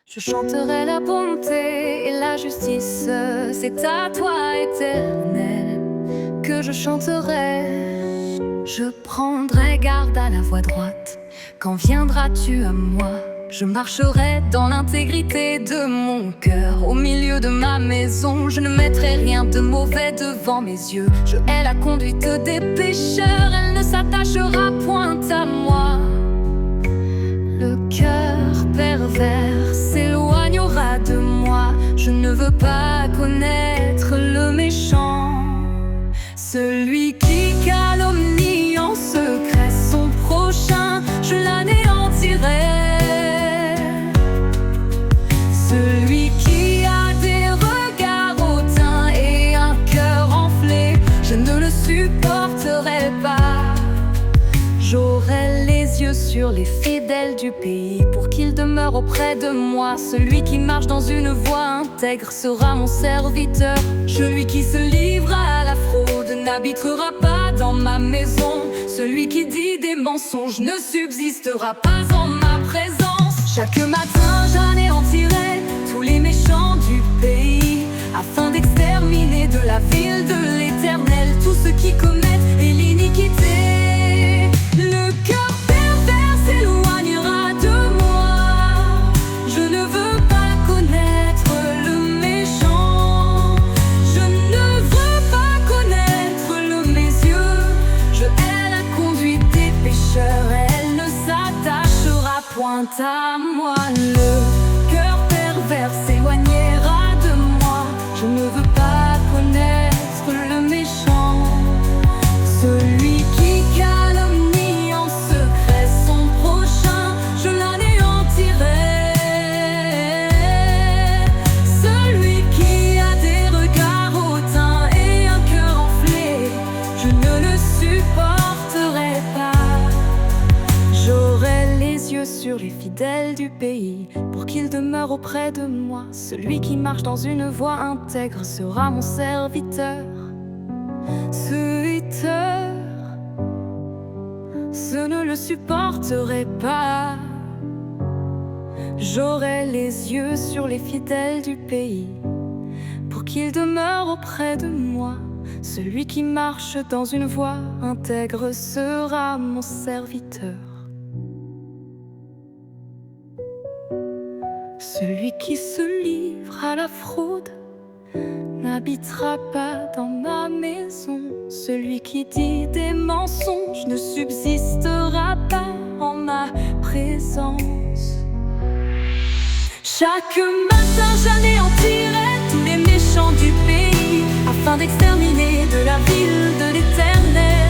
Je chanterai la bonté et la justice, c'est à toi, Éternel, que je chanterai. Je prendrai garde à la voie droite, quand viendras-tu à moi? Je marcherai dans l'intégrité de mon cœur. Au milieu de ma maison, je ne mettrai rien de mauvais devant mes yeux. Je hais la conduite des pécheurs, elle ne s'attachera point à moi. Le cœur pervers s'éloignera de moi. Je ne veux pas connaître le méchant, celui qui calomnie en secret son prochain, je l'anéantirai. Celui qui a des regards hautains et un cœur enflé, je ne le supporterai pas. J'aurai les yeux sur les fidèles du pays, pour qu'ils demeurent auprès de moi. Celui qui marche dans une voie intègre sera mon serviteur. Celui qui se livre à la fraude n'habitera pas dans ma maison. Celui qui dit des mensonges ne subsistera pas en ma présence. Chaque matin j'anéantirai tous les méchants du pays, afin d'exterminer de la ville de l'Éternel tous ceux qui commettent l'iniquité. Le cœur pervers s'éloignera de moi. Je ne veux pas connaître le méchant. Je ne veux pas connaître le mézieux. Je hais la conduite des pécheurs, elle ne s'attachera point à moi. Le cœur pervers s'éloignera de moi. Je ne veux pas connaître le méchant, celui qui calomnie en secret son prochain, je l'anéantirai. Celui qui a des regards hautains et un cœur enflé, je ne le supporterai pas. J'aurai les yeux sur les fidèles du pays, pour qu'ils demeurent auprès de moi. Celui qui marche dans une voie intègre sera mon serviteur. Je ne le supporterai pas. J'aurai les yeux sur les fidèles du pays, pour qu'ils demeurent auprès de moi. Celui qui marche dans une voie intègre sera mon serviteur. Celui qui se livre à la fraude n'habitera pas dans ma maison. Celui qui dit des mensonges ne subsistera pas en ma présence. Chaque matin j'anéantirai tous les méchants du pays, afin d'exterminer de la ville de l'Éternel